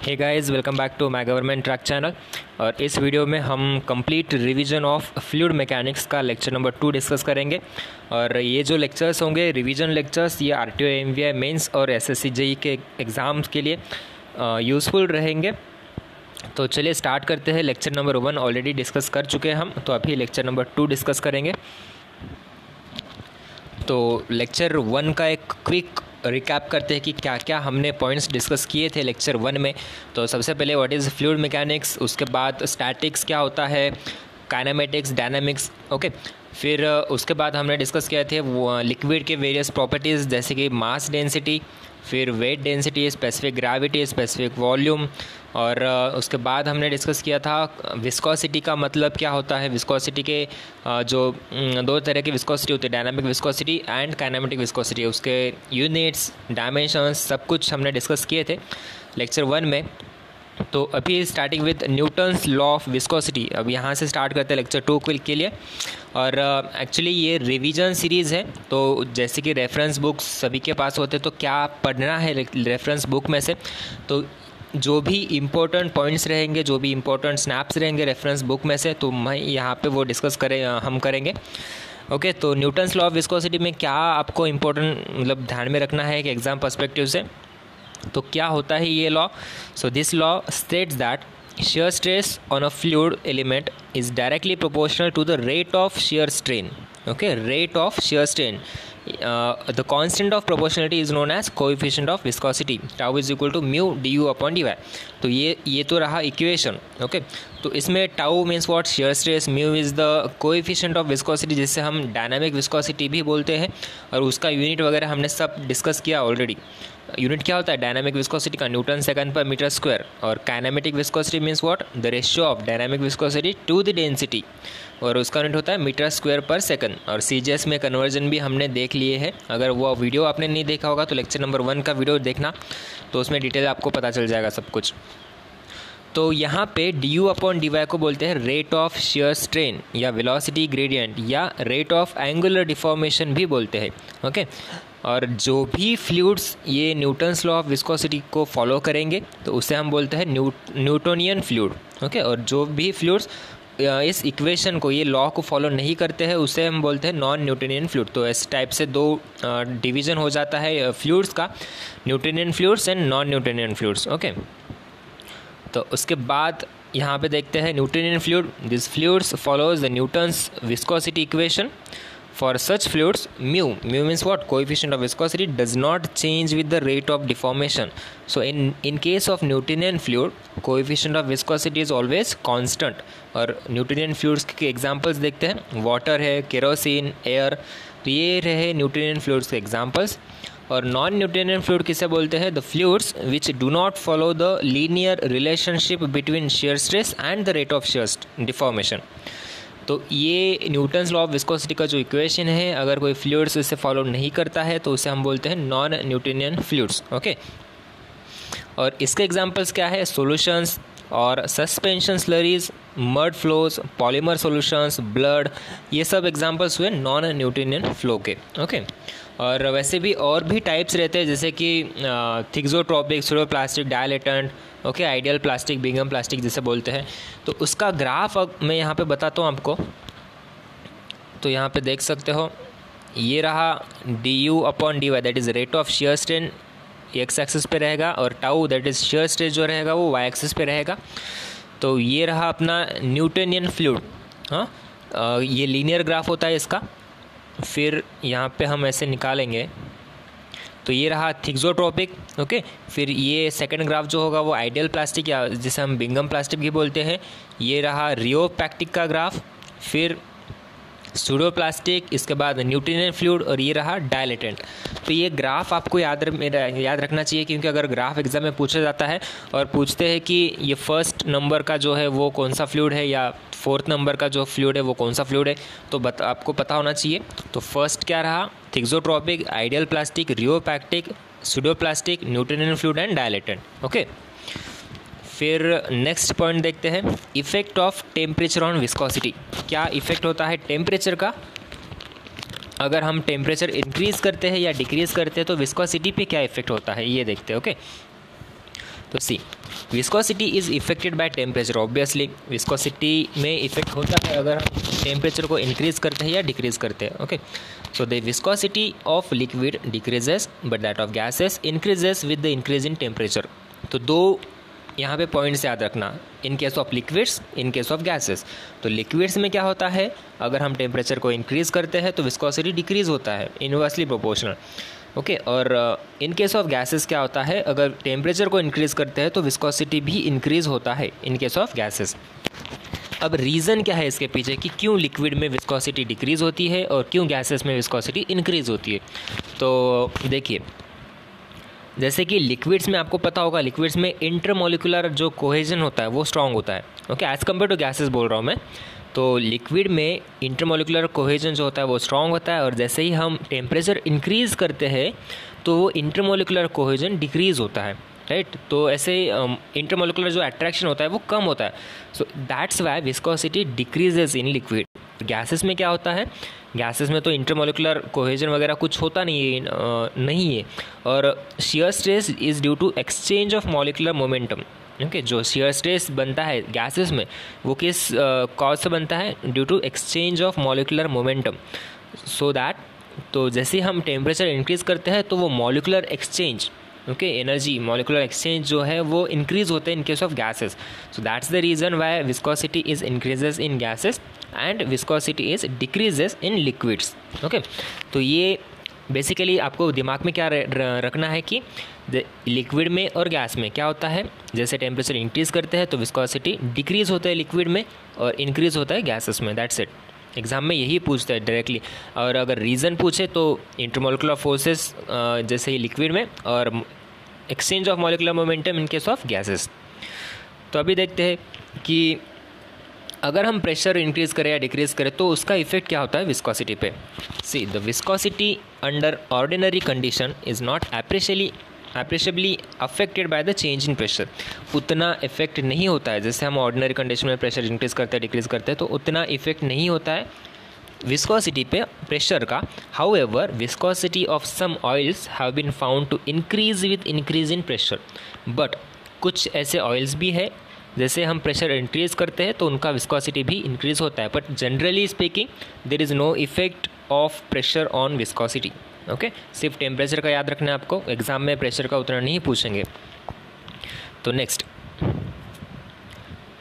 Hey guys, welcome back to my government track channel. और इस video में हम complete revision of fluid mechanics का लेक्चर नंबर 2 डिस्कस करेंगे। और ये जो लेक्चर्स होंगे रिवीजन लेक्चर्स, ये आरटीओ एमवीआई मेंस और एसएससी जेई के एग्ज़ाम्स के लिए यूज़फुल रहेंगे। तो चलिए स्टार्ट करते हैं। लेक्चर नंबर 1 ऑलरेडी डिस्कस कर चुके हैं हम, तो अभी लेक्चर नंबर 2 डिस्कस करेंगे। तो लेक्चर 1 का एक क्विक रिकैप करते हैं कि क्या क्या हमने पॉइंट्स डिस्कस किए थे लेक्चर 1 में। तो सबसे पहले व्हाट इज़ फ्लूइड मैकेनिक्स, उसके बाद स्टैटिक्स क्या होता है, काइनेमेटिक्स, डायनामिक्स, ओके। फिर उसके बाद हमने डिस्कस किए थे वो लिक्विड के वेरियस प्रॉपर्टीज़ जैसे कि मास डेंसिटी, फिर weight density, specific gravity, specific volume. और उसके बाद हमने डिस्कस किया था विस्कोसिटी का मतलब क्या होता है। विस्कोसिटी के जो दो तरह की विस्कोसिटी होती है, dynamic viscosity and kinematic viscosity, उसके यूनिट्स, डायमेंशंस, सब कुछ हमने डिस्कस किए थे लेक्चर 1 में। तो अभी starting with Newton's law of viscosity, अब यहाँ से स्टार्ट करते हैं लेक्चर 2 के लिए। और एक्चुअली ये रिवीजन सीरीज़ है, तो जैसे कि रेफरेंस बुक्स सभी के पास होते तो क्या पढ़ना है रेफरेंस बुक में से, तो जो भी इम्पोर्टेंट पॉइंट्स रहेंगे, जो भी इम्पोर्टेंट स्नैप्स रहेंगे रेफरेंस बुक में से, तो मैं यहाँ पे वो डिस्कस हम करेंगे। ओके, तो न्यूटन्स लॉ ऑफ विस्कोसिटी में क्या आपको इम्पोर्टेंट मतलब ध्यान में रखना है कि एग्ज़ाम पर्सपेक्टिव से, तो क्या होता है ये law. So this law states that shear stress on a fluid element is directly proportional to the rate of shear strain. Okay, rate of shear strain. The constant of proportionality is known as coefficient of viscosity. Tau is equal to mu du upon dy. तो ये तो रहा equation. Okay, तो इसमें tau means what, shear stress, mu is the coefficient of viscosity, जिससे हम dynamic viscosity भी बोलते हैं, और उसका यूनिट वगैरह हमने सब डिस्कस किया ऑलरेडी। यूनिट क्या होता है डायनामिक विस्कोसिटी का, न्यूटन सेकंड पर मीटर स्क्वायर। और kinematic viscosity means what, the ratio of dynamic viscosity to the density, और उसका यूनिट होता है मीटर स्क्वायर पर सेकंड। और सीजीएस में कन्वर्जन भी हमने देख लिए हैं। अगर वो वीडियो आपने नहीं देखा होगा तो लेक्चर नंबर 1 का वीडियो देखना, तो उसमें डिटेल आपको पता चल जाएगा सब कुछ। तो यहाँ पे du अपॉन dy को बोलते हैं रेट ऑफ shear स्ट्रेन या वेलोसिटी ग्रेडियंट, या रेट ऑफ एंगुलर डिफॉर्मेशन भी बोलते हैं। ओके, और जो भी फ्लूइड्स ये न्यूटन्स लॉ ऑफ विस्कोसिटी को फॉलो करेंगे तो उसे हम बोलते हैं न्यूटोनियन फ्लूइड। ओके, और जो भी फ्लूइड्स इस इक्वेशन को, ये लॉ को फॉलो नहीं करते हैं, उसे हम बोलते हैं नॉन न्यूटोनियन फ्लूइड। तो इस टाइप से दो डिवीज़न हो जाता है फ्लूइड्स का, Newtonian fluids and non Newtonian fluids. Okay, तो उसके बाद यहाँ पे देखते हैं Newtonian fluid. This fluids follows the Newton's viscosity equation. For such fluids, mu means what? Coefficient of viscosity does not change with the rate of deformation. So in case of Newtonian fluid, coefficient of viscosity is always constant. और Newtonian fluids के examples देखते हैं, water है, kerosene, air, तो ये रहे Newtonian fluids के examples। और नॉन न्यूटोनियन फ्लूइड किसे बोलते हैं? The fluids which do not follow the linear relationship between shear stress and the rate of shear deformation। तो ये न्यूटन्स लॉ ऑफ विस्कोसिटी का जो इक्वेशन है, अगर कोई फ्लूइड्स इसे फॉलो नहीं करता है तो उसे हम बोलते हैं नॉन न्यूटोनियन फ्लूइड्स। ओके, और इसके एग्जांपल्स क्या है? सॉल्यूशंस और suspension slurries, mud flows, polymer solutions, blood, ये सब एग्जांपल्स हुए नॉन न्यूटोनियन फ्लो के। ओके, और वैसे भी और भी टाइप्स रहते हैं जैसे कि thixotropic, pseudoplastic, dilatant, okay, ideal plastic, Bingham plastic जिसे बोलते हैं। तो उसका ग्राफ मैं यहाँ पे बताता हूँ आपको। तो यहाँ पे देख सकते हो, ये रहा du upon dy, that is rate of shear strain, x axis पे रहेगा, और tau that is shear stress जो रहेगा वो वाई एक्सिस पे रहेगा। तो ये रहा अपना न्यूटोनियन फ्लूइड। हाँ, ये लीनियर ग्राफ होता है इसका। फिर यहाँ पे हम ऐसे निकालेंगे, तो ये रहा थिक्सोट्रोपिक। ओके, फिर ये सेकंड ग्राफ जो होगा वो आइडियल प्लास्टिक, या जिसे हम बिंगम प्लास्टिक भी बोलते हैं। ये रहा रियोपैक्टिक का ग्राफ, फिर स्यूडोप्लास्टिक, इसके बाद न्यूटोनियन फ्लूइड, और ये रहा डायलेटेंट। तो ये ग्राफ आपको याद रखना चाहिए, क्योंकि अगर ग्राफ एग्जाम में पूछा जाता है और पूछते हैं कि ये फर्स्ट नंबर का जो है वो कौन सा फ्लूइड है, या फोर्थ नंबर का जो फ्लूइड है वो कौन सा फ्लूइड है, तो आपको पता होना चाहिए। तो फर्स्ट क्या रहा? Thixotropic, ideal plastic, rheopectic, pseudoplastic, Newtonian fluid and dilatant. Okay, फिर नेक्स्ट पॉइंट देखते हैं, effect of temperature on viscosity. क्या इफेक्ट होता है टेम्परेचर का? अगर हम टेम्परेचर इंक्रीज़ करते हैं या डिक्रीज़ करते हैं तो विस्कोसिटी पे क्या इफेक्ट होता है, ये देखते हैं। ओके, तो see, viscosity is affected by temperature. Obviously viscosity में इफेक्ट होता है अगर हम टेम्परेचर को इंक्रीज़ करते हैं या डिक्रीज़ करते हैं। Okay, so the viscosity of liquid decreases but that of gases increases with the increase in temperature. तो दो यहाँ पे पॉइंट्स याद रखना, इन case of liquids, in case of gases. तो लिक्विड्स में क्या होता है, अगर हम टेम्परेचर को इंक्रीज़ करते हैं तो विस्कोसिटी डिक्रीज़ होता है, इनवर्सली प्रोपोर्शनल। ओके, और इन केस ऑफ गैसेस क्या होता है, अगर टेम्परेचर को इंक्रीज़ करते हैं तो विस्कोसिटी भी इंक्रीज़ होता है इन केस ऑफ गैसेस। अब रीज़न क्या है इसके पीछे कि क्यों लिक्विड में विस्कोसिटी डिक्रीज़ होती है और क्यों गैसेस में विस्कोसिटी इंक्रीज़ होती है। तो देखिए, जैसे कि लिक्विड्स में आपको पता होगा, लिक्विड्स में इंटरमोलिकुलर जो कोहेजन होता है वो स्ट्रॉन्ग होता है। Okay, as compare to gases बोल रहा हूँ मैं। तो लिक्विड में इंटरमोलिकुलर कोहेजन जो होता है वो स्ट्रॉन्ग होता है, और जैसे ही हम टेम्परेचर इंक्रीज़ करते हैं तो वो इंटरमोलिकुलर कोहेजन डिक्रीज़ होता है, राइट। तो ऐसे इंटरमोलिकुलर जो अट्रैक्शन होता है वो कम होता है। सो that's Y viscosity decreases in liquid. Gases में क्या होता है, गैसेस में तो इंटरमोलिकुलर कोहेजन वगैरह कुछ होता नहीं है, और shear stress is due to exchange of molecular momentum. Okay, जो शियर स्ट्रेस बनता है गैसेस में वो किस कॉज से बनता है, due to exchange of molecular momentum. So that, तो जैसे हम टेम्परेचर इंक्रीज़ करते हैं तो वो molecular exchange, okay, energy molecular exchange जो है वो इंक्रीज़ होते हैं in case of gases. So that's the reason why viscosity is increases in gases and viscosity is decreases in liquids. Okay, तो ये बेसिकली आपको दिमाग में क्या रखना है कि लिक्विड में और गैस में क्या होता है, जैसे टेम्परेचर इंक्रीज़ करते हैं तो विस्कोसिटी डिक्रीज़ होता है लिक्विड में और इंक्रीज़ होता है गैसेस में। That's it. एग्ज़ाम में यही पूछता है डायरेक्टली। और अगर रीज़न पूछे तो इंटरमोलिकुलर फोर्सेस जैसे ही लिक्विड में, और exchange of molecular momentum in case of gases. तो अभी देखते हैं कि अगर हम प्रेशर इंक्रीज़ करें या डिक्रीज़ करें तो उसका इफेक्ट क्या होता है विस्कोसिटी पे। See, the viscosity under ordinary condition is not appreciably affected by the change in pressure. उतना इफेक्ट नहीं होता है, जैसे हम ऑर्डिनरी कंडीशन में प्रेशर इंक्रीज़ करते हैं डिक्रीज़ करते हैं तो उतना इफेक्ट नहीं होता है विस्कोसिटी पे प्रेशर का। However viscosity of some oils have been found to increase with increase in pressure. But कुछ ऐसे ऑयल्स भी है जैसे हम प्रेशर इंक्रीज़ करते हैं तो उनका विस्कोसिटी भी इंक्रीज़ होता है, but generally speaking there is no effect of pressure on viscosity. Okay, सिर्फ टेम्परेचर का याद रखना है आपको, एग्ज़ाम में प्रेशर का उतना नहीं पूछेंगे। तो नेक्स्ट,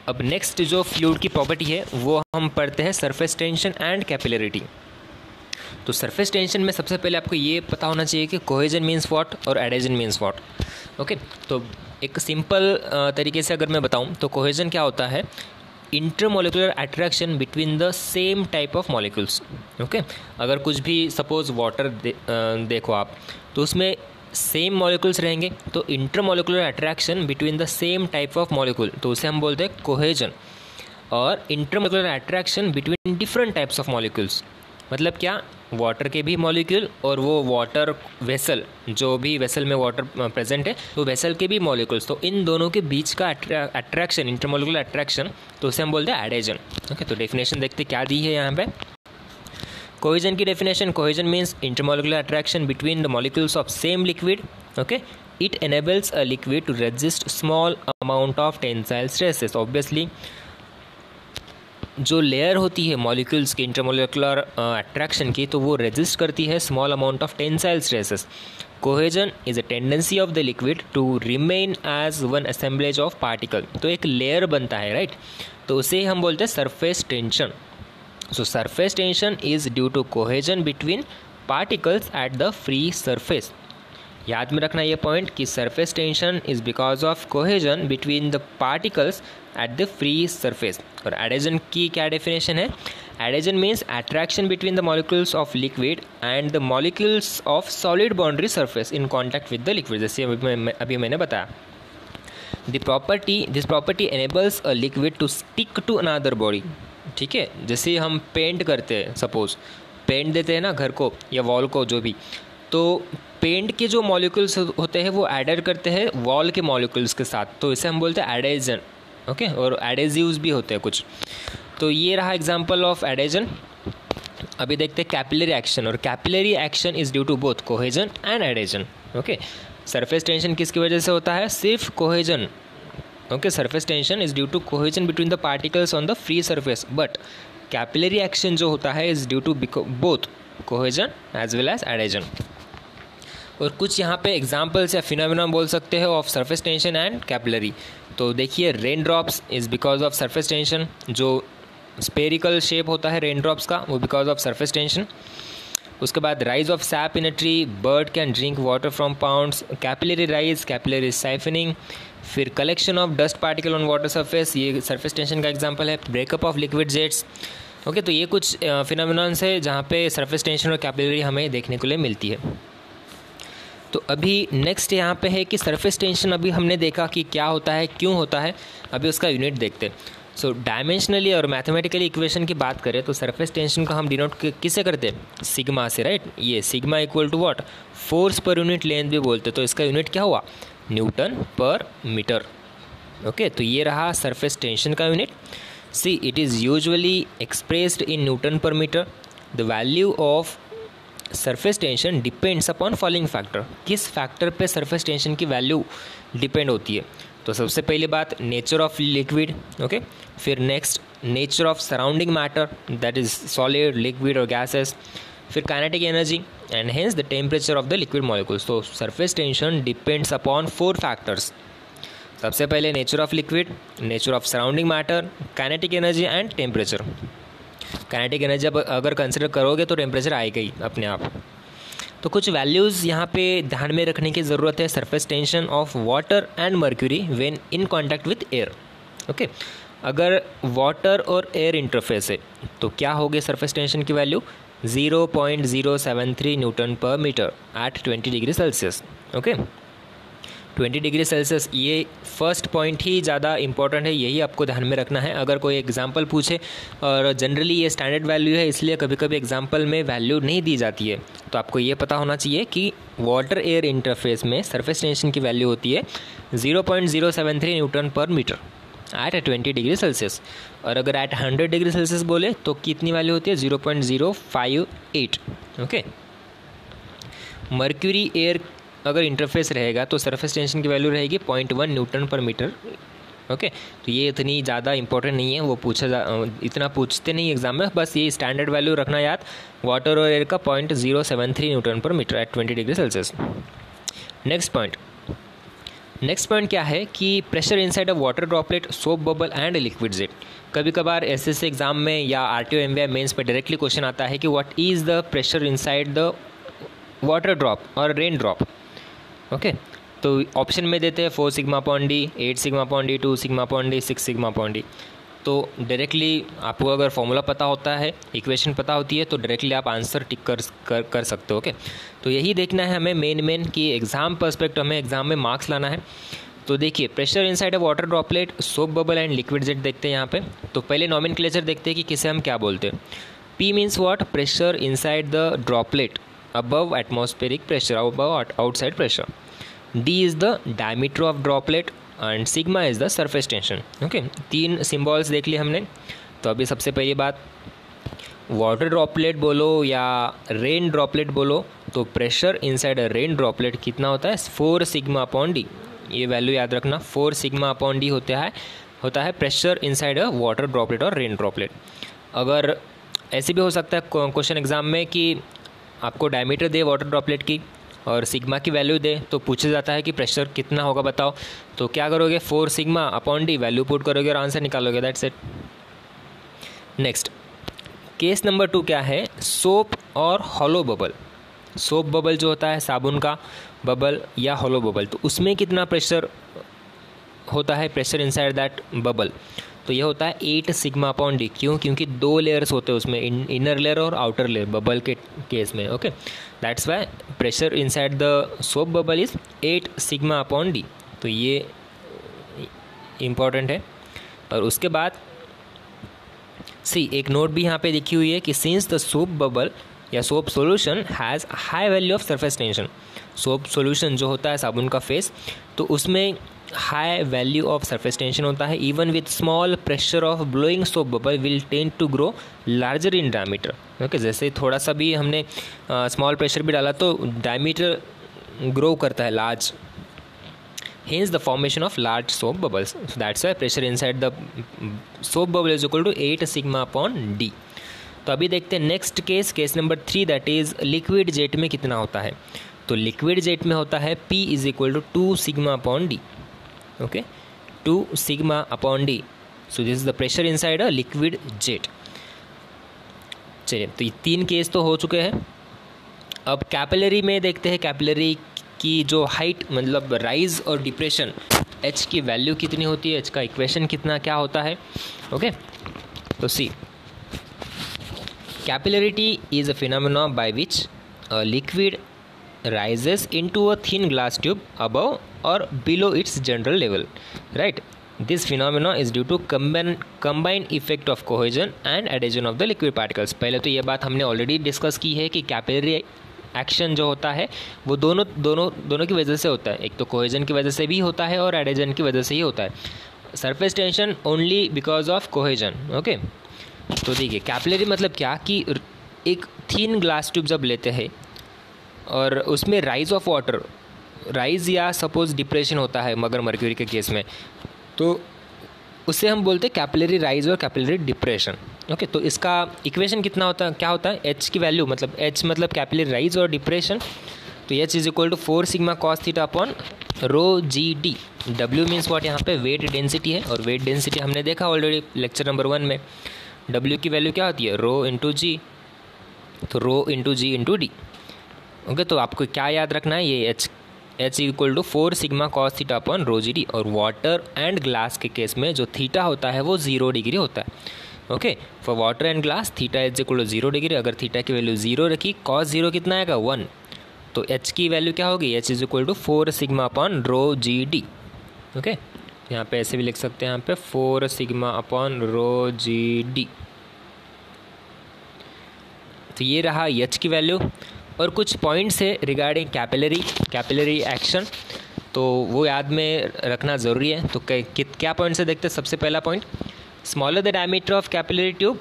अब नेक्स्ट जो फ्लूइड की प्रॉपर्टी है वो हम पढ़ते हैं सरफेस टेंशन एंड कैपिलरिटी। तो सरफेस टेंशन में सबसे पहले आपको ये पता होना चाहिए कि कोहेजन मीन्स व्हाट और एडेजन मीन्स व्हाट। ओके, तो एक सिंपल तरीके से अगर मैं बताऊं तो कोहेजन क्या होता है, intermolecular attraction between the same type of molecules. Okay, अगर कुछ भी सपोज वाटर देखो आप, तो उसमें सेम मॉलिक्यूल्स रहेंगे तो intermolecular attraction between the same type of molecule, तो उसे हम बोलते हैं कोहेजन। और intermolecular attraction between different types of molecules, मतलब क्या, वाटर के भी मॉलिक्यूल और वो वाटर वेसल, जो भी वेसल में वाटर प्रेजेंट है तो वेसल के भी मॉलिक्यूल्स, तो इन दोनों के बीच का अट्रैक्शन, इंटरमोलिकुलर अट्रैक्शन, तो उसे हम बोलते हैं एडेजन। ओके, तो डेफिनेशन देखते क्या दी है यहाँ पे। कोहेजन की definition, cohesion means intermolecular attraction between the molecules of same liquid. Okay, it enables a liquid to resist small amount of tensile stresses. Obviously जो लेयर होती है मॉलिक्यूल्स की इंटरमोलिकुलर अट्रैक्शन की, तो वो रेजिस्ट करती है small amount of tensile stresses. Cohesion is a tendency of the liquid to remain as one assemblage of particle. तो एक लेयर बनता है, राइट, तो उसे हम बोलते हैं surface tension. So surface tension is due to cohesion between particles at the free surface. याद में रखना ये पॉइंट कि surface tension is because of cohesion between the particles at the free surface. और एडेजन की क्या डेफिनेशन है, adhesion means attraction between the molecules of liquid and the molecules of solid boundary surface in contact with the liquid, जैसे अभी मैंने बताया। This property enables a liquid to stick to another body. ठीक है, जैसे हम paint करते हैं, सपोज पेंट देते हैं ना घर को या वॉल को, जो भी, तो पेंट के जो मॉलिक्यूल्स होते हैं वो एडेड करते हैं वॉल के मॉलिक्यूल्स के साथ, तो इसे हम बोलते हैं एडेजन। ओके, और एडेजिव्स भी होते हैं कुछ। तो ये रहा एग्जांपल ऑफ एडेजन। अभी देखते हैं कैपिलरी एक्शन, और capillary action is due to both cohesion and adhesion. Okay, surface tension किसकी वजह से होता है? सिर्फ cohesion. Okay, surface tension is due to cohesion between the particles on the free surface, but capillary action जो होता है is due to both cohesion as well as adhesion. और कुछ यहाँ पे एग्जाम्पल्स या फिनोमेना बोल सकते हो of surface tension and capillary. तो देखिए, rain drops is because of surface tension. जो स्पेरिकल शेप होता है रेन ड्रॉप्स का, वो बिकॉज ऑफ सरफेस टेंशन. उसके बाद rise of sap in a tree, bird can drink water from pounds, capillary rise, capillary siphoning. फिर collection of dust particle on water surface, ये surface tension का example है. Breakup of liquid jets. Okay, तो ये कुछ फिनोमेनॉन्स है जहाँ पे सरफेस टेंशन और कैपिलरी हमें देखने को लिए मिलती है. तो अभी नेक्स्ट यहाँ पे है कि सरफेस टेंशन अभी हमने देखा कि क्या होता है, क्यों होता है. अभी उसका यूनिट देखते हैं. सो डायमेंशनली और मैथमेटिकली इक्वेशन की बात करें तो सरफेस टेंशन को हम डिनोट किससे करते हैं? सिग्मा से, राइट. ये sigma equal to what? Force पर यूनिट लेंथ भी बोलते हैं. तो इसका यूनिट क्या हुआ? न्यूटन पर मीटर. ओके, तो ये रहा सरफेस टेंशन का unit. See, it is usually expressed in newton पर metre. The value of surface tension depends upon following factor. किस फैक्टर पे सरफेस टेंशन की वैल्यू डिपेंड होती है? तो सबसे पहली बात, नेचर ऑफ लिक्विड. ओके, फिर next nature of surrounding matter, that is solid, liquid और गैसेस. फिर kinetic energy and hence the temperature of the liquid molecules. तो surface tension depends upon 4 factors. सबसे पहले nature of liquid, nature of surrounding matter, kinetic energy and temperature. Kinetic energy अगर consider करोगे तो temperature आएगा ही अपने आप. तो कुछ वैल्यूज़ यहाँ पे ध्यान में रखने की ज़रूरत है. Surface tension of water and mercury when in contact with air. Okay, अगर वाटर और एयर इंटरफेस है तो क्या होगी सरफेस टेंशन की वैल्यू? 0.073 न्यूटन पर metre at 20 degree celsius. Okay, 20 degree celsius, ये फर्स्ट पॉइंट ही ज़्यादा इंपॉर्टेंट है, यही आपको ध्यान में रखना है. अगर कोई एग्जांपल पूछे, और जनरली ये स्टैंडर्ड वैल्यू है इसलिए कभी कभी एग्जांपल में वैल्यू नहीं दी जाती है, तो आपको ये पता होना चाहिए कि वाटर एयर इंटरफेस में सरफेस टेंशन की वैल्यू होती है 0.073 न्यूटन पर मीटर एट 20 डिग्री सेल्सियस. और अगर एट 100 डिग्री सेल्सियस बोले तो कितनी वैल्यू होती है? 0.058. ओके, मर्क्यूरी एयर अगर इंटरफेस रहेगा तो सरफेस टेंशन की वैल्यू रहेगी 0.1 न्यूटन पर मीटर. ओके, तो ये इतनी ज़्यादा इंपॉर्टेंट नहीं है, वो इतना पूछते नहीं एग्जाम में. बस ये स्टैंडर्ड वैल्यू रखना याद, वाटर और एयर का 0.073 न्यूटन पर metre at 20 degree celsius. Next point क्या है कि pressure inside a water droplet, soap bubble and liquid jet. कभी कभार एसएससी एग्जाम में या आरटीओ एमवीआई मेंस पे डायरेक्टली क्वेश्चन आता है कि what is the pressure inside the water drop और रेन ड्रॉप. ओके, तो ऑप्शन में देते हैं 4 sigma upon D, 8 sigma upon D, 2 sigma upon D, 6 sigma upon D. तो डायरेक्टली आपको अगर फॉर्मूला पता होता है, इक्वेशन पता होती है, तो डायरेक्टली आप आंसर टिक कर सकते हो. ओके, तो यही देखना है हमें मेन कि एग्ज़ाम पर्सपेक्टिव हमें एग्ज़ाम में मार्क्स लाना है. तो देखिए, pressure inside a water droplet, soap bubble and liquid jet देखते हैं यहाँ पे. तो पहले नॉमेनक्लेचर देखते हैं कि किसे हम क्या बोलते हैं. P means what? Pressure inside the droplet above atmospheric pressure, above outside pressure. D is the diameter of droplet and sigma is the surface tension. Okay, 3 symbols देख लिए हमने. तो अभी सबसे पहली बात, वाटर ड्रॉपलेट बोलो या रेन ड्रॉपलेट बोलो, तो प्रेशर इनसाइड अ रेन ड्रॉपलेट कितना होता है? 4 सिग्मा अपॉन डी. ये वैल्यू याद रखना, 4 सिग्मा अपॉन डी होता है pressure inside a water droplet और रेन ड्रॉपलेट. अगर ऐसे भी हो सकता है क्वेश्चन एग्जाम में कि आपको डायमीटर दे वाटर ड्रॉपलेट की और सिग्मा की वैल्यू दे, तो पूछा जाता है कि प्रेशर कितना होगा बताओ. तो क्या करोगे? 4 sigma upon D value put करोगे और आंसर निकालोगे. That's it. Next, case number 2 क्या है? सोप और हॉलो बबल. सोप बबल जो होता है साबुन का बबल या हॉलो बबल, तो उसमें कितना प्रेशर होता है? प्रेशर इनसाइड दैट बबल, तो ये होता है 8 सिग्मा अपॉन डी. क्यों? क्योंकि 2 लेयर्स होते हैं उसमें, इनर लेयर और आउटर लेयर बबल के केस में. Okay, that's why pressure inside the soap bubble is 8 sigma upon D. तो ये इम्पॉर्टेंट है. और उसके बाद एक नोट भी यहाँ पे लिखी हुई है कि सिंस द सोप बबल या soap solution has high value of surface tension. Soap solution जो होता है साबुन का फेस, तो उसमें high value of surface tension होता है. Even with small pressure of blowing soap bubble will tend to grow larger in diameter. Okay, जैसे थोड़ा सा भी हमने स्मॉल प्रेशर भी डाला तो डायमीटर ग्रो करता है large, hence the formation of large soap bubbles. So that's why pressure inside the soap bubble is equal to 8 sigma upon d. तो अभी देखते हैं next case number 3, that is liquid jet में कितना होता है. तो लिक्विड जेट में होता है P is equal to 2 sigma upon D. Okay, 2 sigma upon D. So this is the pressure inside a liquid jet. चलिए, तो ये 3 केस तो हो चुके हैं. अब कैपिलरी में देखते हैं कैपिलरी की जो हाइट मतलब राइज और डिप्रेशन, एच की वैल्यू कितनी होती है, एच का इक्वेशन कितना क्या होता है. ओके, तो see capillarity is a phenomena by which a liquid rises into a thin glass tube above or below its general level, right? This phenomena is due to combined effect of cohesion and adhesion of the liquid particles. पहले तो ये बात हमने already discuss की है कि capillary action जो होता है वो दोनों की वजह से होता है. एक तो कोहेजन की वजह से भी होता है और एडेजन की वजह से ही होता है. Surface tension only because of cohesion. Okay, तो देखिए कैपिलरी मतलब क्या कि एक थिन ग्लास ट्यूब जब लेते हैं और उसमें राइज ऑफ वाटर, राइज या सपोज डिप्रेशन होता है मगर मर्क्यूरी के केस में, तो उससे हम बोलते हैं कैपिलरी राइज और कैपिलरी डिप्रेशन. ओके, तो इसका इक्वेशन कितना होता है, क्या होता है, एच की वैल्यू मतलब एच मतलब कैपिलरी राइज और डिप्रेशन. तो H is equal to 4 sigma cos theta upon rho g d. W means what, यहाँ पे वेट डेंसिटी है और वेट डेंसिटी हमने देखा ऑलरेडी लेक्चर नंबर 1 में. डब्ल्यू की वैल्यू क्या होती है, रो इंटू जी. तो rho into g into d. Okay, तो आपको क्या याद रखना है, ये H equal to 4 sigma cos theta upon rho g d. और वाटर एंड ग्लास के केस में जो थीटा होता है वो 0 डिग्री होता है. Okay, for water and glass theta is equal to 0 degree. अगर थीटा की वैल्यू 0 रखी, कॉस 0 कितना आएगा 1, तो एच की वैल्यू क्या होगी, H is equal to 4 sigma upon rho g d. Okay, यहाँ पे ऐसे भी लिख सकते हैं, यहाँ पे 4 sigma upon rho g D. तो ये रहा एच की वैल्यू. और कुछ पॉइंट्स है रिगार्डिंग कैपिलरी एक्शन, तो वो याद में रखना ज़रूरी है. तो क्या पॉइंट्स है देखते हैं. सबसे पहला point, smaller the diameter of capillary tube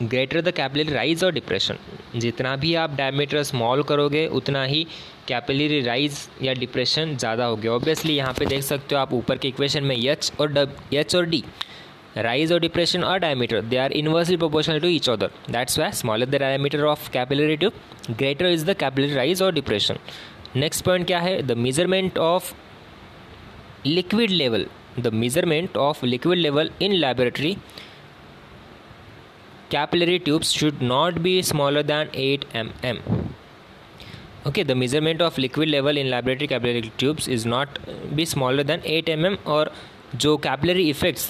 greater the capillary rise और डिप्रेशन. जितना भी आप डायमीटर स्मॉल करोगे उतना ही कैपिलरी राइज या डिप्रेशन ज़्यादा होगी. ऑब्वियसली यहाँ पे देख सकते हो आप ऊपर के इक्वेशन में एच और D, rise or depression or diameter, they are inversely proportional to each other. That's why smaller the diameter of capillary tube, greater is the capillary rise or depression. Next point क्या है, the measurement of liquid level. The measurement of liquid level in laboratory capillary tubes should not be smaller than 8 mm. Okay, the measurement of liquid level in laboratory capillary tubes is not be smaller than 8 mm. और जो capillary effects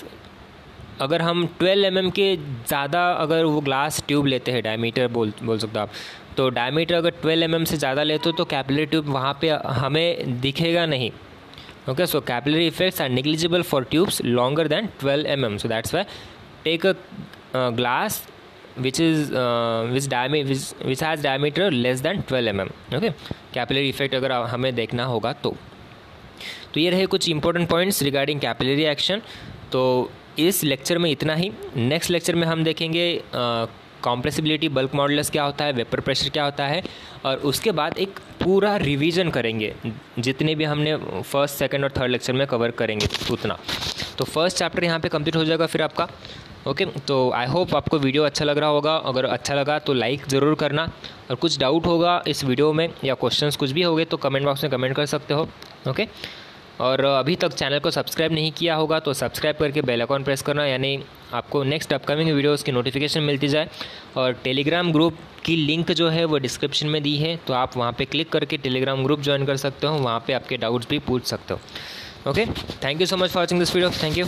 अगर हम 12 mm के ज़्यादा अगर वो glass tube लेते हैं, डायमीटर बोल सकते हो आप, तो डायमीटर अगर 12 mm से ज़्यादा लेते हो तो कैपिलरी ट्यूब वहाँ पे हमें दिखेगा नहीं. Okay, so capillary effects are negligible for tubes longer than 12 mm. So that's why take a glass which has diameter less than 12 mm. Okay, capillary effect अगर हमें देखना होगा तो ये रहे कुछ important points regarding capillary action. तो इस लेक्चर में इतना ही. नेक्स्ट लेक्चर में हम देखेंगे कॉम्प्रेसिबिलिटी, बल्क मॉडुलस क्या होता है, वेपर प्रेशर क्या होता है, और उसके बाद एक पूरा रिवीजन करेंगे जितने भी हमने फर्स्ट, सेकंड और थर्ड लेक्चर में कवर करेंगे उतना. तो फर्स्ट चैप्टर यहाँ पे कंप्लीट हो जाएगा फिर आपका. ओके, तो आई होप आपको वीडियो अच्छा लग रहा होगा. अगर अच्छा लगा तो लाइक ज़रूर करना, और कुछ डाउट होगा इस वीडियो में या क्वेश्चंस कुछ भी होंगे तो कमेंट बॉक्स में कमेंट कर सकते हो. ओके, और अभी तक चैनल को सब्सक्राइब नहीं किया होगा तो सब्सक्राइब करके बेल आइकॉन प्रेस करना, यानी आपको नेक्स्ट अपकमिंग वीडियोस की नोटिफिकेशन मिलती जाए. और टेलीग्राम ग्रुप की लिंक जो है वो डिस्क्रिप्शन में दी है, तो आप वहाँ पे क्लिक करके टेलीग्राम ग्रुप ज्वाइन कर सकते हो. वहाँ पे आपके डाउट्स भी पूछ सकते हो. Okay, thank you so much for watching this video. Thank you.